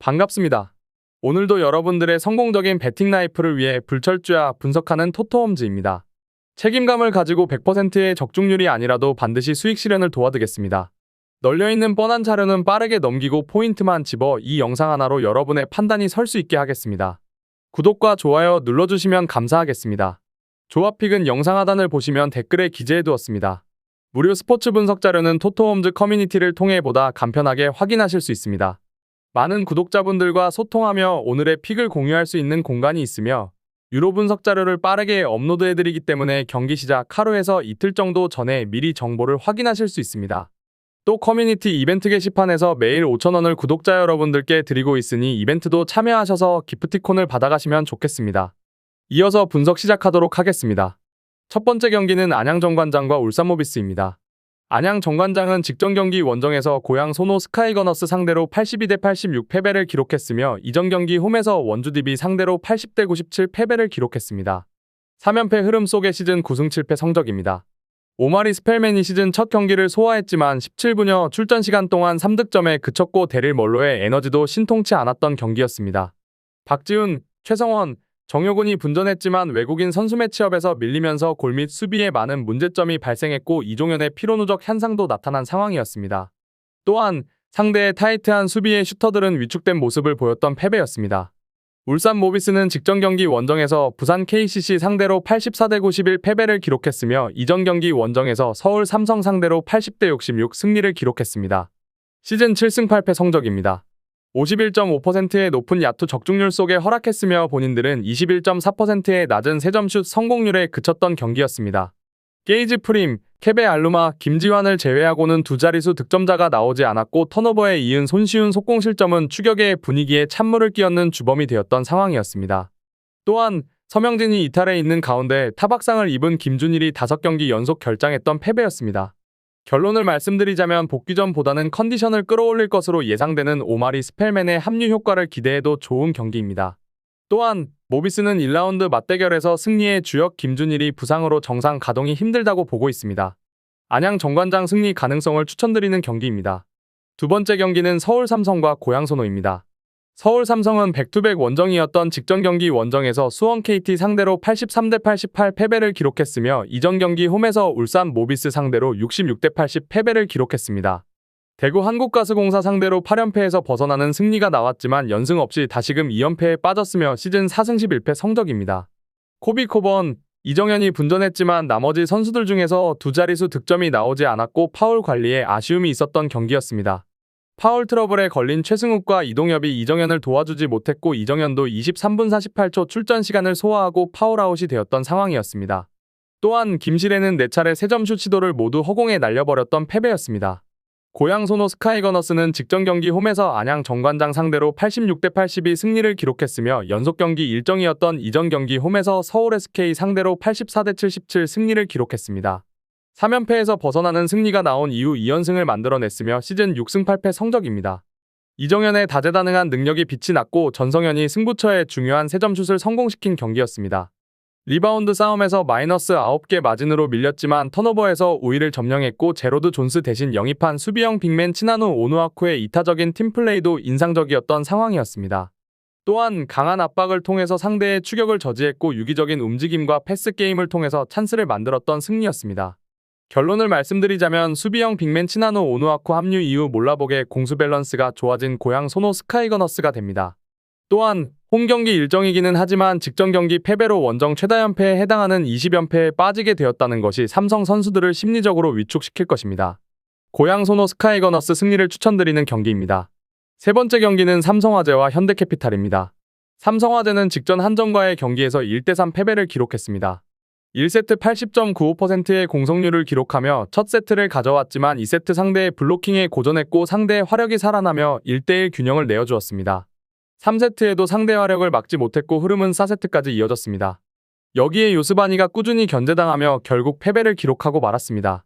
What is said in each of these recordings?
반갑습니다. 오늘도 여러분들의 성공적인 배팅 라이프를 위해 불철주야 분석하는 토토홈즈입니다. 책임감을 가지고 100%의 적중률이 아니라도 반드시 수익 실현을 도와드리겠습니다. 널려있는 뻔한 자료는 빠르게 넘기고 포인트만 집어 이 영상 하나로 여러분의 판단이 설 수 있게 하겠습니다. 구독과 좋아요 눌러주시면 감사하겠습니다. 조합픽은 영상 하단을 보시면 댓글에 기재해두었습니다. 무료 스포츠 분석 자료는 토토홈즈 커뮤니티를 통해 보다 간편하게 확인하실 수 있습니다. 많은 구독자분들과 소통하며 오늘의 픽을 공유할 수 있는 공간이 있으며 유로 분석 자료를 빠르게 업로드해드리기 때문에 경기 시작 하루에서 이틀 정도 전에 미리 정보를 확인하실 수 있습니다. 또 커뮤니티 이벤트 게시판에서 매일 5,000원을 구독자 여러분들께 드리고 있으니 이벤트도 참여하셔서 기프티콘을 받아가시면 좋겠습니다. 이어서 분석 시작하도록 하겠습니다. 첫 번째 경기는 안양 정관장과 울산 모비스입니다. 안양 정관장은 직전 경기 원정에서 고양 소노 스카이거너스 상대로 82대 86 패배를 기록했으며 이전 경기 홈에서 원주 DB 상대로 80대 97 패배를 기록했습니다. 3연패 흐름 속의 시즌 9승 7패 성적입니다. 오마리 스펠맨이 시즌 첫 경기를 소화했지만 17분여 출전 시간 동안 3득점에 그쳤고 데릴 멀로의 에너지도 신통치 않았던 경기였습니다. 박지훈, 최성원, 정효근이 분전했지만 외국인 선수 매치업에서 밀리면서 골 및 수비에 많은 문제점이 발생했고 이종현의 피로누적 현상도 나타난 상황이었습니다. 또한 상대의 타이트한 수비의 슈터들은 위축된 모습을 보였던 패배였습니다. 울산 모비스는 직전 경기 원정에서 부산 KCC 상대로 84대 91 패배를 기록했으며 이전 경기 원정에서 서울 삼성 상대로 80대 66 승리를 기록했습니다. 시즌 7승 8패 성적입니다. 51.5%의 높은 야투 적중률 속에 허락했으며 본인들은 21.4%의 낮은 3점슛 성공률에 그쳤던 경기였습니다. 게이지 프림, 케베 알루마, 김지환을 제외하고는 두 자릿수 득점자가 나오지 않았고 턴오버에 이은 손쉬운 속공 실점은 추격의 분위기에 찬물을 끼얹는 주범이 되었던 상황이었습니다. 또한 서명진이 이탈해 있는 가운데 타박상을 입은 김준일이 5경기 연속 결장했던 패배였습니다. 결론을 말씀드리자면 복귀전보다는 컨디션을 끌어올릴 것으로 예상되는 오마리 스펠맨의 합류 효과를 기대해도 좋은 경기입니다. 또한 모비스는 1라운드 맞대결에서 승리의 주역 김준일이 부상으로 정상 가동이 힘들다고 보고 있습니다. 안양 정관장 승리 가능성을 추천드리는 경기입니다. 두 번째 경기는 서울 삼성과 고양 소노입니다. 서울 삼성은 백투백 원정이었던 직전 경기 원정에서 수원 KT 상대로 83대 88 패배를 기록했으며 이전 경기 홈에서 울산 모비스 상대로 66대 80 패배를 기록했습니다. 대구 한국가스공사 상대로 8연패에서 벗어나는 승리가 나왔지만 연승 없이 다시금 2연패에 빠졌으며 시즌 4승 11패 성적입니다. 코비 코번, 이정현이 분전했지만 나머지 선수들 중에서 두 자릿수 득점이 나오지 않았고 파울 관리에 아쉬움이 있었던 경기였습니다. 파울 트러블에 걸린 최승욱과 이동엽이 이정현을 도와주지 못했고 이정현도 23분 48초 출전 시간을 소화하고 파울아웃이 되었던 상황이었습니다. 또한 김실애는 4차례 3점슛 시도를 모두 허공에 날려버렸던 패배였습니다. 고양 소노 스카이거너스는 직전 경기 홈에서 안양 정관장 상대로 86대 82 승리를 기록했으며 연속 경기 일정이었던 이전 경기 홈에서 서울 SK 상대로 84대 77 승리를 기록했습니다. 3연패에서 벗어나는 승리가 나온 이후 2연승을 만들어냈으며 시즌 6승 8패 성적입니다. 이정현의 다재다능한 능력이 빛이 났고 전성현이 승부처에 중요한 3점슛을 성공시킨 경기였습니다. 리바운드 싸움에서 마이너스 9개 마진으로 밀렸지만 턴오버에서 우위를 점령했고 제로드 존스 대신 영입한 수비형 빅맨 치나누 오누아쿠의 이타적인 팀플레이도 인상적이었던 상황이었습니다. 또한 강한 압박을 통해서 상대의 추격을 저지했고 유기적인 움직임과 패스 게임을 통해서 찬스를 만들었던 승리였습니다. 결론을 말씀드리자면 수비형 빅맨 치나누 오누아쿠 합류 이후 몰라보게 공수 밸런스가 좋아진 고양 소노 스카이거너스가 됩니다. 또한 홈경기 일정이기는 하지만 직전 경기 패배로 원정 최다 연패에 해당하는 20연패에 빠지게 되었다는 것이 삼성 선수들을 심리적으로 위축시킬 것입니다. 고양 소노 스카이거너스 승리를 추천드리는 경기입니다. 세 번째 경기는 삼성화재와 현대캐피탈입니다. 삼성화재는 직전 한정과의 경기에서 1대3 패배를 기록했습니다. 1세트 80.95%의 공성률을 기록하며 첫 세트를 가져왔지만 2세트 상대의 블로킹에 고전했고 상대의 화력이 살아나며 1대1 균형을 내어주었습니다. 3세트에도 상대 화력을 막지 못했고 흐름은 4세트까지 이어졌습니다. 여기에 요스바니가 꾸준히 견제당하며 결국 패배를 기록하고 말았습니다.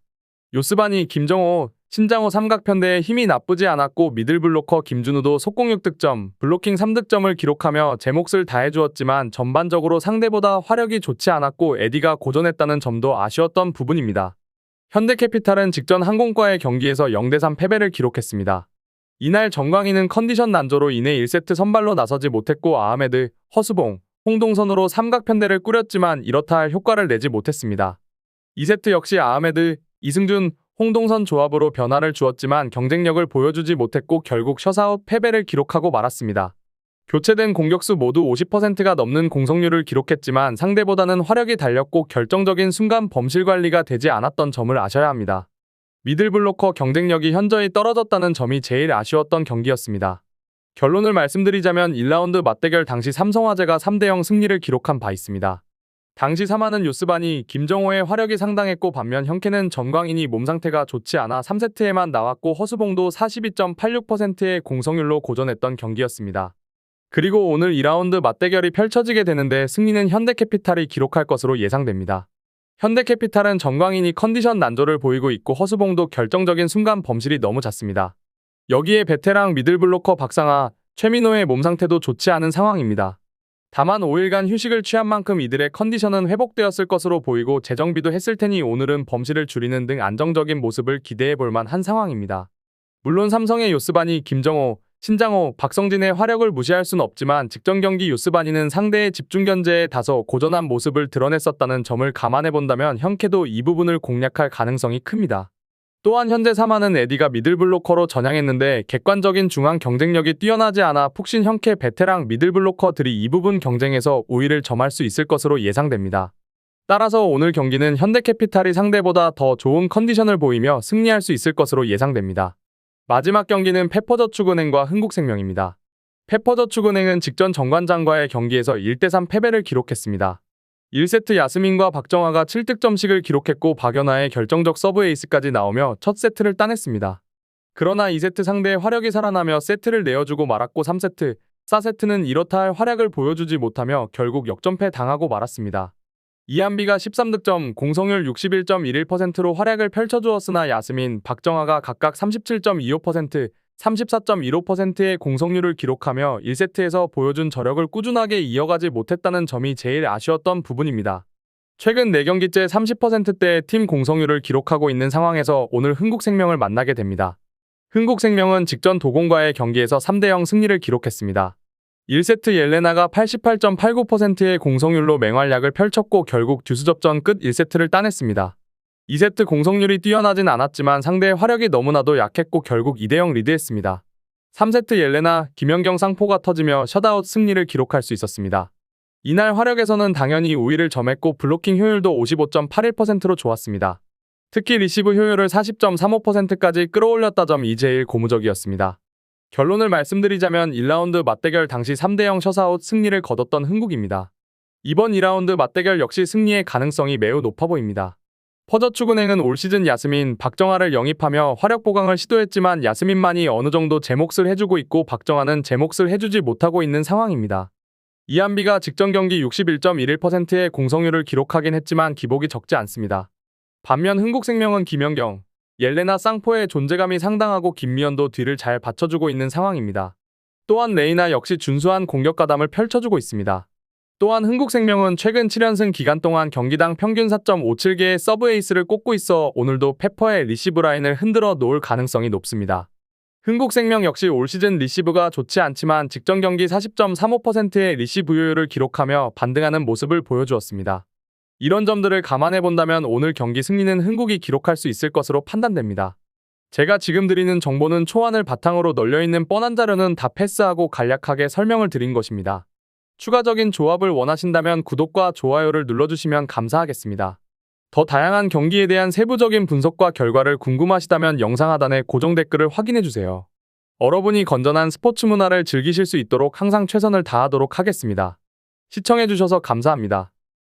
요스바니, 김정호, 신장호 삼각편대의 힘이 나쁘지 않았고 미들블로커 김준우도 속공 6득점, 블로킹 3득점을 기록하며 제 몫을 다해주었지만 전반적으로 상대보다 화력이 좋지 않았고 에디가 고전했다는 점도 아쉬웠던 부분입니다. 현대캐피탈은 직전 항공과의 경기에서 0대3 패배를 기록했습니다. 이날 정광희는 컨디션 난조로 인해 1세트 선발로 나서지 못했고 아흐메드, 허수봉, 홍동선으로 삼각편대를 꾸렸지만 이렇다 할 효과를 내지 못했습니다. 2세트 역시 아흐메드, 이승준, 홍동선 조합으로 변화를 주었지만 경쟁력을 보여주지 못했고 결국 셧아웃 패배를 기록하고 말았습니다. 교체된 공격수 모두 50%가 넘는 공성률을 기록했지만 상대보다는 화력이 달렸고 결정적인 순간 범실 관리가 되지 않았던 점을 아셔야 합니다. 미들블로커 경쟁력이 현저히 떨어졌다는 점이 제일 아쉬웠던 경기였습니다. 결론을 말씀드리자면 1라운드 맞대결 당시 삼성화재가 3대0 승리를 기록한 바 있습니다. 당시 3화는 요스바니, 김정호의 화력이 상당했고 반면 현캐는 정광인이 몸 상태가 좋지 않아 3세트에만 나왔고 허수봉도 42.86%의 공성률로 고전했던 경기였습니다. 그리고 오늘 2라운드 맞대결이 펼쳐지게 되는데 승리는 현대캐피탈이 기록할 것으로 예상됩니다. 현대캐피탈은 정광인이 컨디션 난조를 보이고 있고 허수봉도 결정적인 순간 범실이 너무 잦습니다. 여기에 베테랑 미들블로커 박상하, 최민호의 몸 상태도 좋지 않은 상황입니다. 다만 5일간 휴식을 취한 만큼 이들의 컨디션은 회복되었을 것으로 보이고 재정비도 했을 테니 오늘은 범실을 줄이는 등 안정적인 모습을 기대해 볼 만한 상황입니다. 물론 삼성의 요스바니, 김정호, 신장호, 박성진의 화력을 무시할 순 없지만 직전 경기 요스바니는 상대의 집중 견제에 다소 고전한 모습을 드러냈었다는 점을 감안해 본다면 현캐도 이 부분을 공략할 가능성이 큽니다. 또한 현재 3화는 에디가 미들블로커로 전향했는데 객관적인 중앙 경쟁력이 뛰어나지 않아 푹신 현캐 베테랑 미들블로커들이 이 부분 경쟁에서 우위를 점할 수 있을 것으로 예상됩니다. 따라서 오늘 경기는 현대캐피탈이 상대보다 더 좋은 컨디션을 보이며 승리할 수 있을 것으로 예상됩니다. 마지막 경기는 페퍼저축은행과 흥국생명입니다. 페퍼저축은행은 직전 정관장과의 경기에서 1대3 패배를 기록했습니다. 1세트 야스민과 박정아가 7득점씩을 기록했고 박연아의 결정적 서브 에이스까지 나오며 첫 세트를 따냈습니다. 그러나 2세트 상대의 화력이 살아나며 세트를 내어주고 말았고 3세트, 4세트는 이렇다 할 활약을 보여주지 못하며 결국 역전패 당하고 말았습니다. 이한비가 13득점, 공성률 61.11%로 활약을 펼쳐주었으나 야스민, 박정아가 각각 37.25%, 34.15%의 공성률을 기록하며 1세트에서 보여준 저력을 꾸준하게 이어가지 못했다는 점이 제일 아쉬웠던 부분입니다. 최근 4경기째 30%대의 팀 공성률을 기록하고 있는 상황에서 오늘 흥국생명을 만나게 됩니다. 흥국생명은 직전 도공과의 경기에서 3대0 승리를 기록했습니다. 1세트 옐레나가 88.89%의 공성률로 맹활약을 펼쳤고 결국 듀스접전 끝 1세트를 따냈습니다. 2세트 공성률이 뛰어나진 않았지만 상대의 화력이 너무나도 약했고 결국 2대0 리드했습니다. 3세트 옐레나, 김연경 쌍포가 터지며 셧아웃 승리를 기록할 수 있었습니다. 이날 화력에서는 당연히 우위를 점했고 블로킹 효율도 55.81%로 좋았습니다. 특히 리시브 효율을 40.35%까지 끌어올렸다 점이 제일 고무적이었습니다. 결론을 말씀드리자면 1라운드 맞대결 당시 3대0 셧아웃 승리를 거뒀던 흥국입니다. 이번 2라운드 맞대결 역시 승리의 가능성이 매우 높아 보입니다. 퍼저축은행은 올 시즌 야스민, 박정아를 영입하며 화력 보강을 시도했지만 야스민만이 어느 정도 제 몫을 해주고 있고 박정아는 제 몫을 해주지 못하고 있는 상황입니다. 이한비가 직전 경기 61.11%의 공성률을 기록하긴 했지만 기복이 적지 않습니다. 반면 흥국생명은 김연경, 옐레나 쌍포의 존재감이 상당하고 김미연도 뒤를 잘 받쳐주고 있는 상황입니다. 또한 레이나 역시 준수한 공격 가담을 펼쳐주고 있습니다. 또한 흥국생명은 최근 7연승 기간 동안 경기당 평균 4.57개의 서브 에이스를 꽂고 있어 오늘도 페퍼의 리시브 라인을 흔들어 놓을 가능성이 높습니다. 흥국생명 역시 올 시즌 리시브가 좋지 않지만 직전 경기 40.35%의 리시브 효율을 기록하며 반등하는 모습을 보여주었습니다. 이런 점들을 감안해 본다면 오늘 경기 승리는 흥국이 기록할 수 있을 것으로 판단됩니다. 제가 지금 드리는 정보는 초안을 바탕으로 널려있는 뻔한 자료는 다 패스하고 간략하게 설명을 드린 것입니다. 추가적인 조합을 원하신다면 구독과 좋아요를 눌러주시면 감사하겠습니다. 더 다양한 경기에 대한 세부적인 분석과 결과를 궁금하시다면 영상 하단에 고정 댓글을 확인해주세요. 여러분이 건전한 스포츠 문화를 즐기실 수 있도록 항상 최선을 다하도록 하겠습니다. 시청해주셔서 감사합니다.